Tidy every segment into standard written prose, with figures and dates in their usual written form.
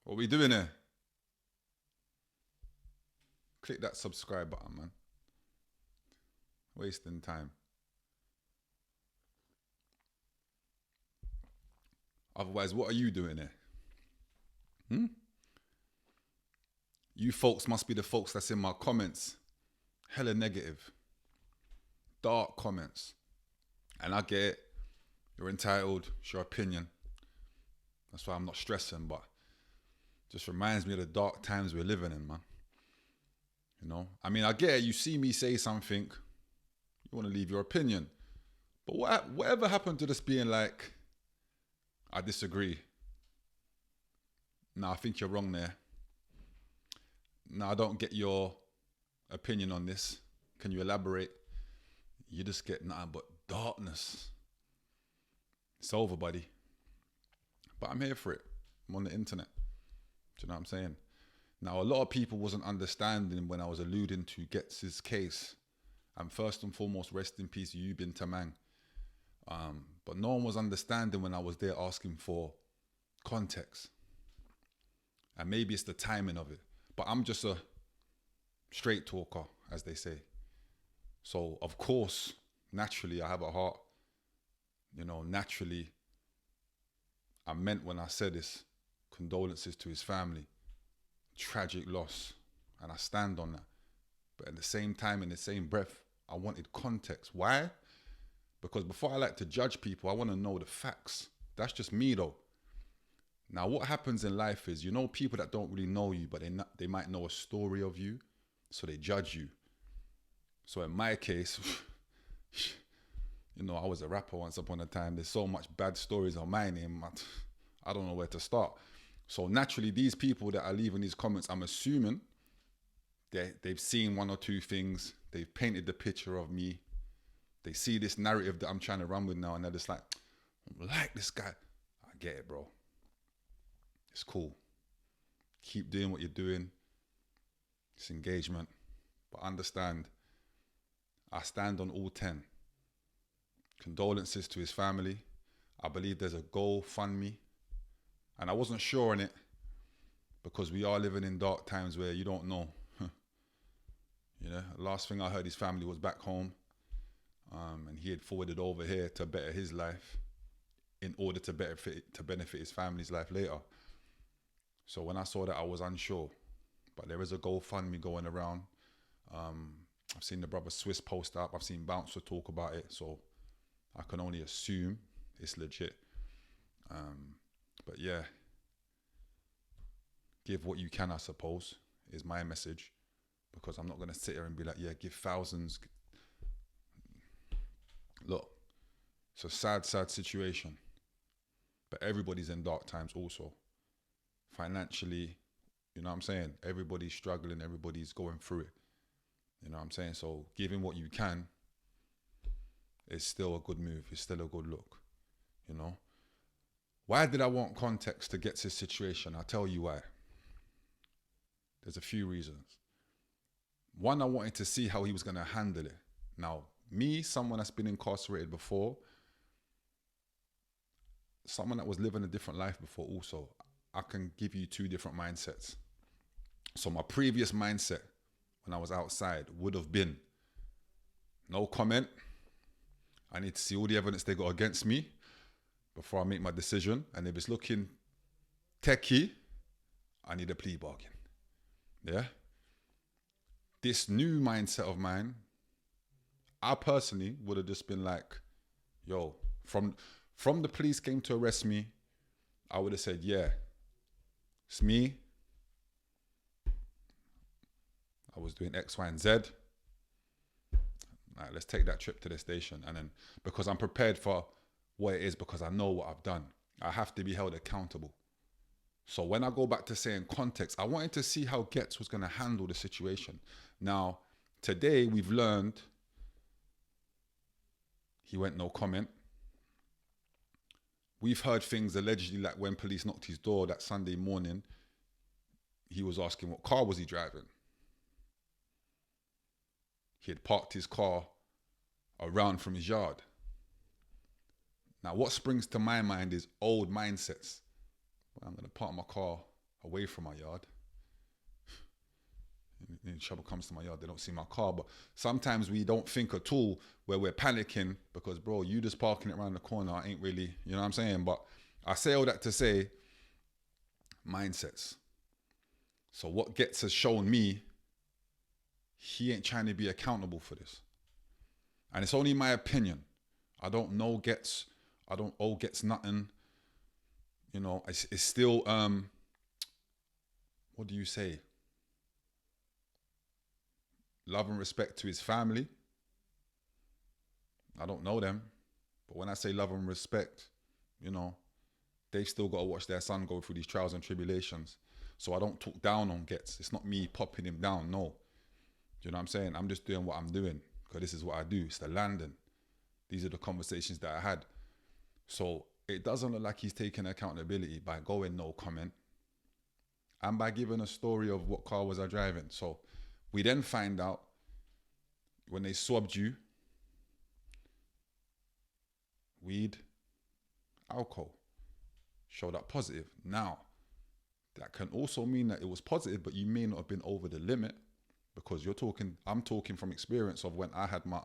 What we doing here? Click that subscribe button, man. Wasting time. Otherwise, what are you doing here? You folks must be the folks that's in my comments. Hella negative. Dark comments. And I get it. You're entitled. It's your opinion. That's why I'm not stressing, but just reminds me of the dark times we're living in, man. You know? I mean, I get it. You see me say something. You want to leave your opinion. But whatever happened to just being like, I disagree. No, I think you're wrong there. No, I don't get your opinion on this. Can you elaborate? You just get nothing but darkness. It's over, buddy. But I'm here for it. I'm on the internet. Do you know what I'm saying? Now, a lot of people wasn't understanding when I was alluding to Ghetts' case. And first and foremost, rest in peace, you bin Tamang. But no one was understanding when I was there asking for context. And maybe it's the timing of it. But I'm just a straight talker, as they say. So, of course, naturally, I have a heart. You know, naturally, I meant when I said this, condolences to his family. Tragic loss. And I stand on that. But at the same time, in the same breath, I wanted context. Why? Because before I like to judge people, I want to know the facts. That's just me, though. Now, what happens in life is, you know, people that don't really know you, but they might know a story of you, so they judge you. So in my case, you know, I was a rapper once upon a time. There's so much bad stories on my name. I don't know where to start. So naturally, these people that are leaving these comments, I'm assuming they've seen one or two things. They've painted the picture of me. They see this narrative that I'm trying to run with now, and they're just like this guy. I get it, bro. It's cool. Keep doing what you're doing. It's engagement. But understand, I stand on all 10. Condolences to his family. I believe there's a GoFundMe. And I wasn't sure on it because we are living in dark times where you don't know. You know, last thing I heard, his family was back home. And he had forwarded over here to better his life in order to benefit his family's life later. So when I saw that, I was unsure. But there is a GoFundMe going around. I've seen the brother Swiss post up. I've seen Bouncer talk about it. So I can only assume it's legit. But yeah, give what you can, I suppose, is my message. Because I'm not going to sit here and be like, yeah, give thousands. Look, it's a sad, sad situation. But everybody's in dark times also. Financially, you know what I'm saying? Everybody's struggling, everybody's going through it. You know what I'm saying? So giving what you can is still a good move. It's still a good look, you know? Why did I want context to get to this situation? I'll tell you why. There's a few reasons. One, I wanted to see how he was going to handle it. Now, me, someone that's been incarcerated before, someone that was living a different life before also, I can give you two different mindsets. So my previous mindset when I was outside would have been no comment. I need to see all the evidence they got against me before I make my decision. And if it's looking techie, I need a plea bargain. Yeah? This new mindset of mine, I personally would have just been like, yo, from the police came to arrest me, I would have said, yeah, it's me. I was doing X, Y, and Z. All right, let's take that trip to the station. And then, because I'm prepared for what it is, because I know what I've done, I have to be held accountable. So when I go back to saying context, I wanted to see how Ghetts was going to handle the situation. Now, today we've learned he went no comment. We've heard things allegedly like when police knocked his door that Sunday morning, he was asking what car was he driving. He had parked his car around from his yard. Now, what springs to my mind is old mindsets. Well, I'm going to park my car away from my yard. Any trouble comes to my yard, they don't see my car. But sometimes we don't think at all, where we're panicking because, bro, you just parking it around the corner ain't really, you know what I'm saying? But I say all that to say, mindsets. So what Ghetts has shown me, he ain't trying to be accountable for this. And it's only my opinion. I don't know Ghetts. I don't owe Ghetts nothing. You know, it's still, what do you say? Love and respect to his family. I don't know them. But when I say love and respect, you know, they've still got to watch their son go through these trials and tribulations. So I don't talk down on Ghetts. It's not me popping him down, no. Do you know what I'm saying? I'm just doing what I'm doing because this is what I do. It's the landing. These are the conversations that I had. So it doesn't look like he's taking accountability by going no comment and by giving a story of what car was I driving. So we then find out when they swabbed you, weed, alcohol, showed up positive. Now, that can also mean that it was positive, but you may not have been over the limit because I'm talking from experience of when I had my,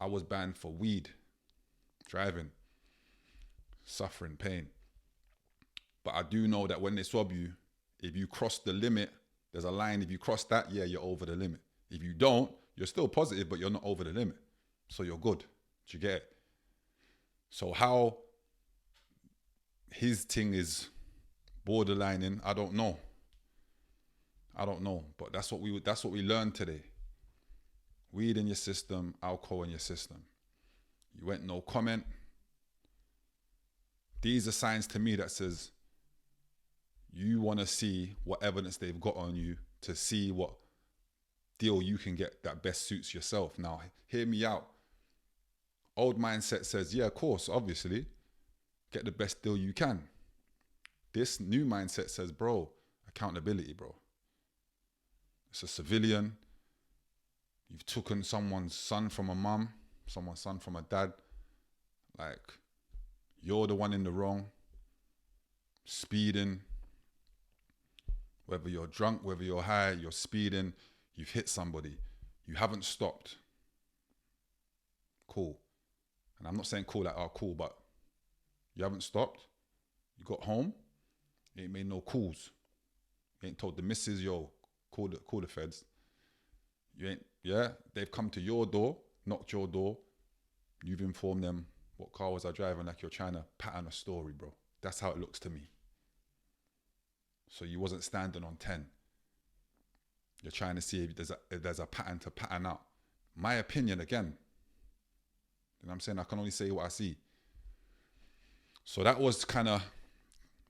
I was banned for weed, driving, suffering pain. But I do know that when they swab you, if you cross the limit, there's a line. If you cross that, yeah, you're over the limit. If you don't, you're still positive, but you're not over the limit. So you're good. Do you get it? So how his thing is borderlining, I don't know. But that's what we learned today. Weed in your system, alcohol in your system. You went no comment. These are signs to me that says you want to see what evidence they've got on you to see what deal you can get that best suits yourself. Now, hear me out. Old mindset says, yeah, of course, obviously, get the best deal you can. This new mindset says, bro, accountability, bro. It's a civilian. You've taken someone's son from a mum, someone's son from a dad. Like, you're the one in the wrong. Speeding. Whether you're drunk, whether you're high, you're speeding, you've hit somebody. You haven't stopped. Cool. And I'm not saying cool like, oh, cool, but you haven't stopped. You got home. You ain't made no calls. You ain't told the missus, yo, call the feds. You ain't, yeah, they've come to your door, knocked your door. You've informed them what car was I driving, like you're trying to pattern a story, bro. That's how it looks to me. So you wasn't standing on 10. You're trying to see if there's a pattern to pattern out. My opinion, again, you know what I'm saying? I can only say what I see. So that was kind of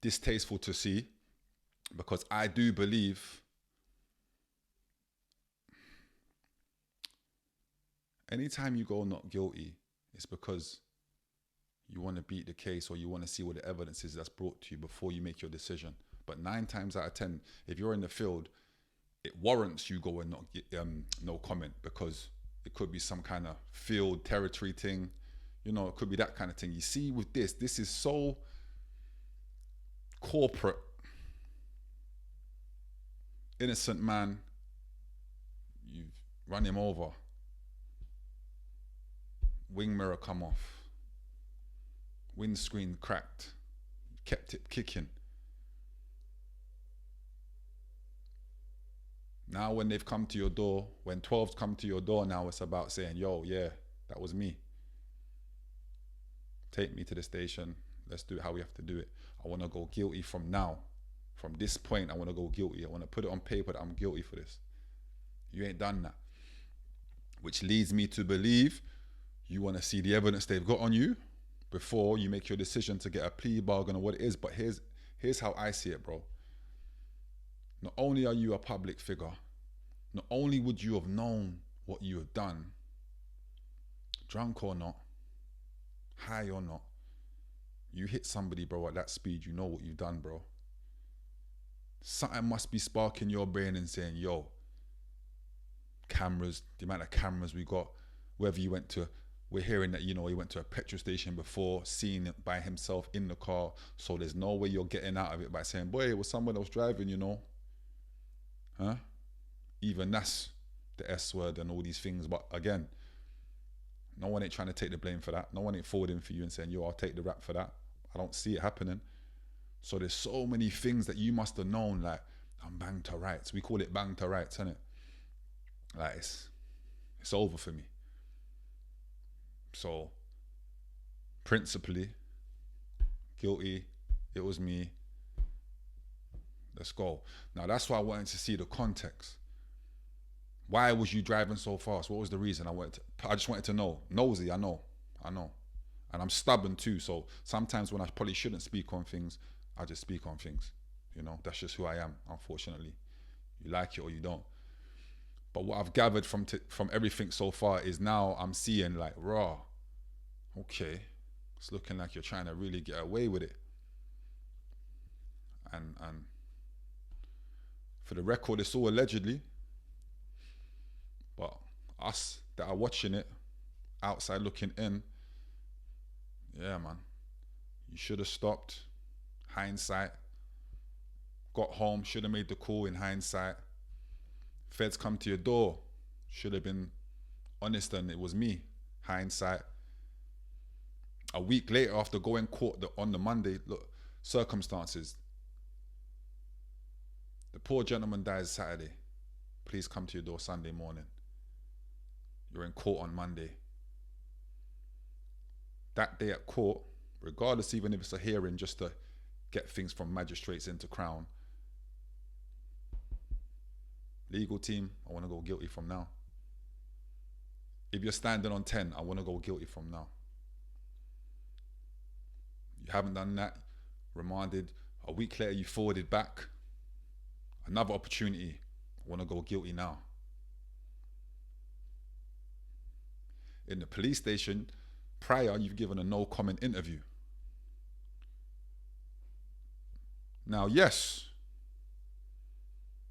distasteful to see because I do believe anytime you go not guilty, it's because you want to beat the case or you want to see what the evidence is that's brought to you before you make your decision. But 9 times out of 10, if you're in the field, it warrants you going not no comment because it could be some kind of field territory thing. You know, it could be that kind of thing. You see with this is so corporate. Innocent man, you've run him over. Wing mirror come off. Windscreen cracked. Kept it kicking. Now when they've come to your door, when 12's come to your door now, it's about saying, yo, yeah, that was me. Take me to the station. Let's do it how we have to do it. I want to go guilty from now. From this point, I want to go guilty. I want to put it on paper that I'm guilty for this. You ain't done that. Which leads me to believe you want to see the evidence they've got on you before you make your decision to get a plea bargain or what it is. But here's how I see it, bro. Not only are you a public figure, not only would you have known what you have done, drunk or not, high or not, you hit somebody, bro, at that speed, you know what you've done, bro. Something must be sparking your brain and saying, yo, cameras, the amount of cameras we got, whether you went to We're hearing that, you know, he went to a petrol station before, seeing it by himself in the car. So there's no way you're getting out of it by saying, boy, it was someone else driving, you know. Huh? Even that's the S word and all these things. But again, no one ain't trying to take the blame for that. No one ain't forwarding for you and saying, yo, I'll take the rap for that. I don't see it happening. So there's so many things that you must have known, like, I'm banged to rights. We call it bang to rights, innit? Like, it's over for me. So, principally, guilty, it was me. Let's go. Now, that's why I wanted to see the context. Why was you driving so fast? What was the reason? I just wanted to know. Nosy, I know. And I'm stubborn too, so sometimes when I probably shouldn't speak on things, I just speak on things. You know, that's just who I am, unfortunately. You like it or you don't. But what I've gathered from everything so far is now I'm seeing like, raw, okay, it's looking like you're trying to really get away with it. And for the record, it's all allegedly. But us that are watching it, outside looking in, yeah, man, you should have stopped. Hindsight. Got home, should have made the call in hindsight. Feds come to your door, should have been honest and it was me. Hindsight. A week later, after going court on the Monday, look, circumstances. The poor gentleman dies Saturday. Please come to your door Sunday morning. You're in court on Monday. That day at court, regardless even if it's a hearing just to get things from magistrates into Crown, legal team, I want to go guilty from now. If you're standing on 10, I want to go guilty from now. You haven't done that, remanded, a week later you forwarded back, another opportunity, I want to go guilty now. In the police station, prior, you've given a no comment interview. Now, yes,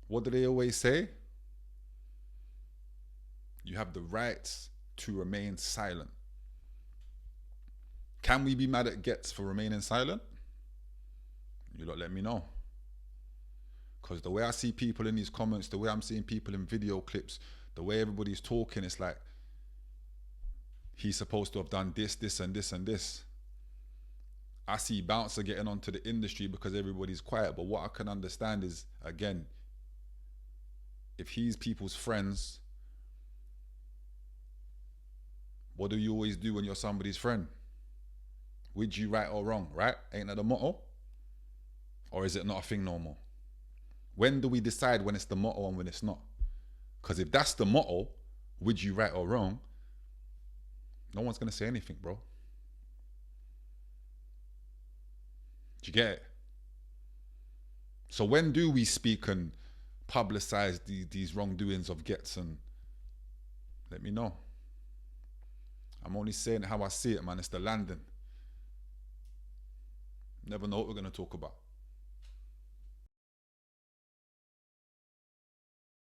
what do they always say? You have the right to remain silent. Can we be mad at Ghetts for remaining silent? You lot let me know. Because the way I see people in these comments, the way I'm seeing people in video clips, the way everybody's talking, it's like, he's supposed to have done this, this, and this, and this. I see Bouncer getting onto the industry because everybody's quiet. But what I can understand is, again, if he's people's friends, what do you always do when you're somebody's friend? Would you right or wrong, right? Ain't that the motto? Or is it not a thing no more? When do we decide when it's the motto and when it's not? Because if that's the motto, would you right or wrong, no one's going to say anything, bro. Do you get it? So when do we speak and publicize these wrongdoings of Ghetts? And let me know. I'm only saying how I see it, man. It's the landing. Never know what we're going to talk about.